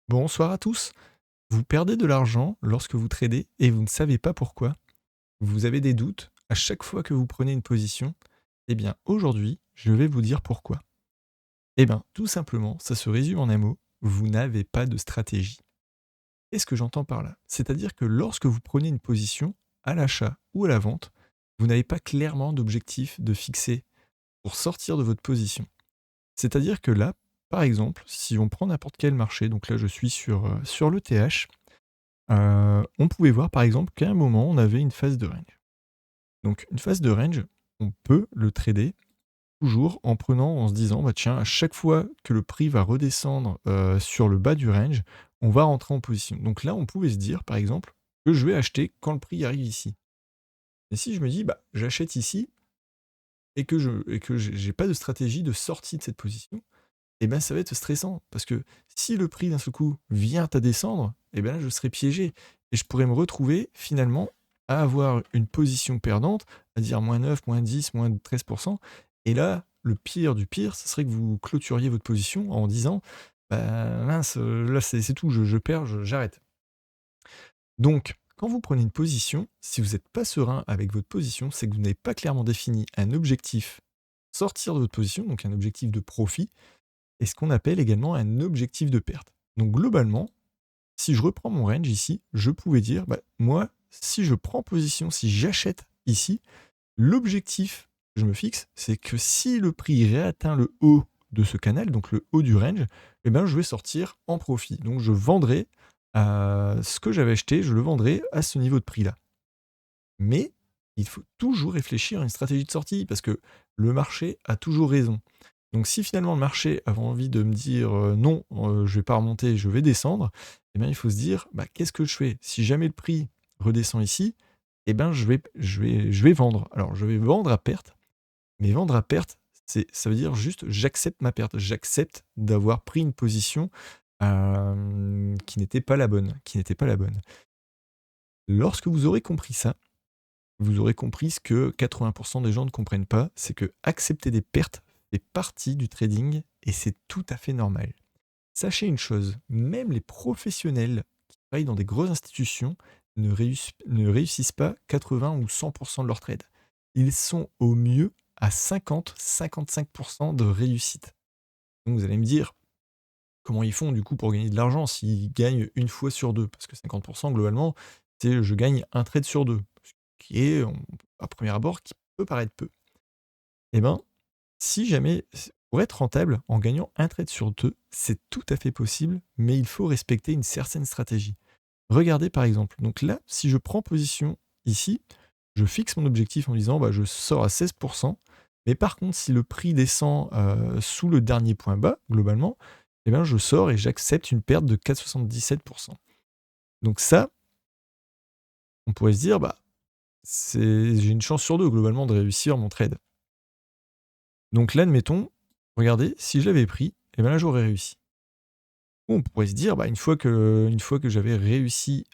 Bonsoir à tous. Vous perdez de l'argent lorsque vous tradez et vous ne savez pas pourquoi. Vous avez des doutes à chaque fois que vous prenez une position. Eh bien, aujourd'hui, je vais vous dire pourquoi. Eh bien, tout simplement, ça se résume en un mot. Vous n'avez pas de stratégie. Qu'est-ce que j'entends par là? C'est-à-dire que lorsque vous prenez une position, à l'achat ou à la vente, vous n'avez pas clairement d'objectif de fixer pour sortir de votre position. C'est-à-dire que là, par exemple, si on prend n'importe quel marché, donc là je suis sur le TH, on pouvait voir par exemple qu'à un moment, on avait une phase de range. Donc une phase de range, on peut le trader toujours en se disant: «Bah, tiens, à chaque fois que le prix va redescendre, sur le bas du range, on va rentrer en position». Donc là, on pouvait se dire, par exemple, que je vais acheter quand le prix arrive ici. Et si je me dis: «Bah, j'achète ici» et que j'ai pas de stratégie de sortie de cette position, et ben, ça va être stressant parce que si le prix d'un seul coup vient à descendre, et ben, là, je serai piégé et je pourrais me retrouver finalement à avoir une position perdante, à dire -9, -10, -13%. Et là, le pire du pire, ce serait que vous clôturiez votre position en disant: «Bah, mince, là, c'est tout, je perds, j'arrête». Donc, quand vous prenez une position, si vous n'êtes pas serein avec votre position, c'est que vous n'avez pas clairement défini un objectif sortir de votre position, donc un objectif de profit, et ce qu'on appelle également un objectif de perte. Donc globalement, si je reprends mon range ici, je pouvais dire, bah, moi, si je prends position, si j'achète ici, l'objectif que je me fixe, c'est que si le prix réatteint le haut de ce canal, donc le haut du range, eh ben, je vais sortir en profit. Donc je vendrai ce que j'avais acheté, je le vendrai à ce niveau de prix-là. Mais il faut toujours réfléchir à une stratégie de sortie parce que le marché a toujours raison. Donc si finalement le marché avait envie de me dire, «Non, je vais pas remonter, je vais descendre», eh bien il faut se dire: «Bah, qu'est-ce que je fais? Si jamais le prix redescend ici, eh ben je vais vendre». Alors je vais vendre à perte, mais vendre à perte, ça veut dire juste j'accepte ma perte. J'accepte d'avoir pris une position, qui n'était pas la bonne, qui n'était pas la bonne. Lorsque vous aurez compris ça, vous aurez compris ce que 80 des gens ne comprennent pas, c'est que accepter des pertes fait partie du trading et c'est tout à fait normal. Sachez une chose, même les professionnels qui travaillent dans des grosses institutions ne réussissent pas 80 ou 100 de leurs trades. Ils sont au mieux à 50-55 de réussite. Donc vous allez me dire, comment ils font du coup pour gagner de l'argent s'ils gagnent une fois sur deux? Parce que 50 globalement, c'est je gagne un trade sur deux, ce qui est, à premier abord, qui peut paraître peu. Eh ben, si jamais pour être rentable en gagnant un trade sur 2, c'est tout à fait possible, mais il faut respecter une certaine stratégie. Regardez par exemple, donc là, si je prends position ici, je fixe mon objectif en disant: «Bah, je sors à 16. Mais par contre, si le prix descend, sous le dernier point bas, globalement, eh bien, je sors et j'accepte une perte de 4,77. Donc ça, on pourrait se dire: «Bah, j'ai une chance sur 2 globalement de réussir mon trade». Donc là, admettons, regardez, si je l'avais pris, et ben là, j'aurais réussi. Ou on pourrait se dire, bah, une fois que j'avais réussi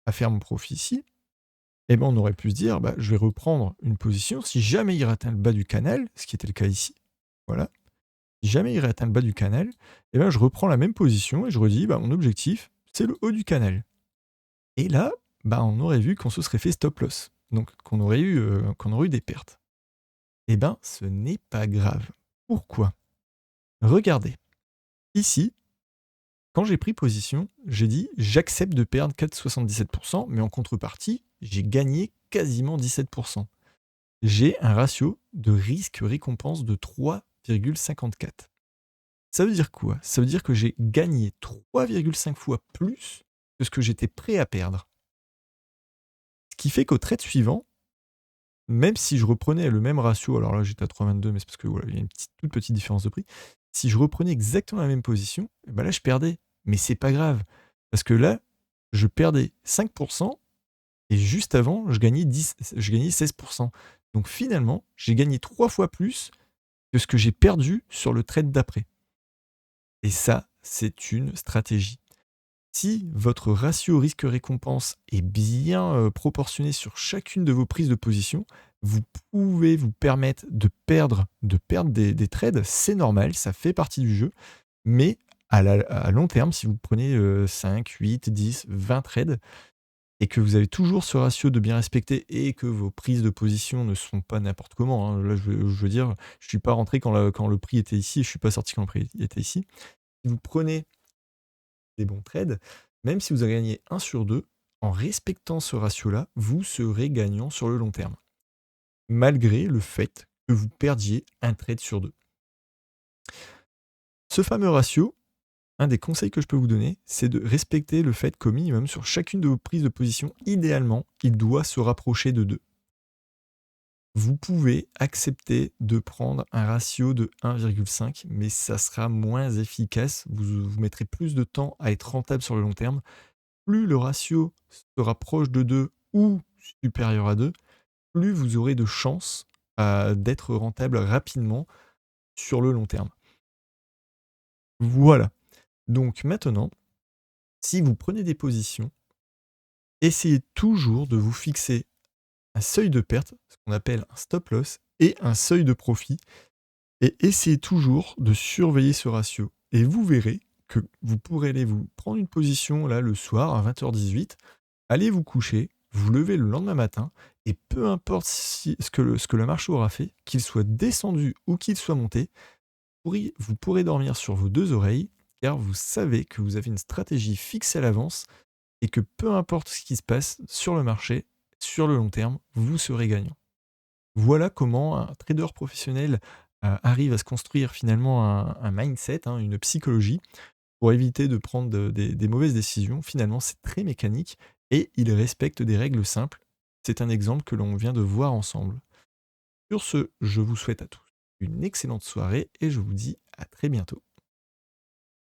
à faire mon profit ici, et ben, on aurait pu se dire, bah, je vais reprendre une position. Si jamais il atteint le bas du canal, ce qui était le cas ici, voilà. Si jamais il atteint le bas du canal, et ben, je reprends la même position et je redis, bah, mon objectif, c'est le haut du canal. Et là, bah, on aurait vu qu'on se serait fait stop loss. Donc, qu'on aurait eu des pertes. Eh ben, ce n'est pas grave. Pourquoi? Regardez. Ici, quand j'ai pris position, j'ai dit: «J'accepte de perdre 4,77, mais en contrepartie, j'ai gagné quasiment 17. J'ai un ratio de risque-récompense de 3,54. Ça veut dire quoi? Ça veut dire que j'ai gagné 3,5 fois plus que ce que j'étais prêt à perdre. Ce qui fait qu'au trade suivant, même si je reprenais le même ratio, alors là j'étais à 3,22, mais c'est parce que voilà, il y a une toute petite différence de prix. Si je reprenais exactement la même position, et ben là je perdais. Mais c'est pas grave, parce que là, je perdais 5 et juste avant, je gagnais 16. Donc finalement, j'ai gagné 3 fois plus que ce que j'ai perdu sur le trade d'après. Et ça, c'est une stratégie. Si votre ratio risque-récompense est bien, proportionné sur chacune de vos prises de position, vous pouvez vous permettre de perdre des trades, c'est normal, ça fait partie du jeu, mais À long terme, si vous prenez 5, 8, 10, 20 trades et que vous avez toujours ce ratio de bien respecter et que vos prises de position ne sont pas n'importe comment, hein. Là, je veux dire, je suis pas rentré quand le prix était ici, je suis pas sorti quand le prix était ici. Si vous prenez des bons trades, même si vous avez gagné 1 sur 2, en respectant ce ratio-là, vous serez gagnant sur le long terme, malgré le fait que vous perdiez un trade sur 2. Ce fameux ratio, un des conseils que je peux vous donner, c'est de respecter le fait qu'au minimum, sur chacune de vos prises de position, idéalement, il doit se rapprocher de 2. Vous pouvez accepter de prendre un ratio de 1,5, mais ça sera moins efficace. Vous mettrez plus de temps à être rentable sur le long terme. Plus le ratio se rapproche de 2 ou supérieur à 2, plus vous aurez de chances d'être rentable rapidement sur le long terme. Voilà. Donc maintenant, si vous prenez des positions, essayez toujours de vous fixer un seuil de perte, ce qu'on appelle un stop loss, et un seuil de profit, et essayez toujours de surveiller ce ratio. Et vous verrez que vous pourrez aller vous prendre une position là le soir à 20h18, aller vous coucher, vous lever le lendemain matin, et peu importe ce que le marché aura fait, qu'il soit descendu ou qu'il soit monté, vous pourrez dormir sur vos 2 oreilles, car vous savez que vous avez une stratégie fixée à l'avance et que peu importe ce qui se passe sur le marché, sur le long terme, vous serez gagnant. Voilà comment un trader professionnel arrive à se construire finalement un mindset, hein, une psychologie, pour éviter de prendre des mauvaises décisions. Finalement, c'est très mécanique et il respecte des règles simples. C'est un exemple que l'on vient de voir ensemble. Sur ce, je vous souhaite à tous une excellente soirée et je vous dis à très bientôt.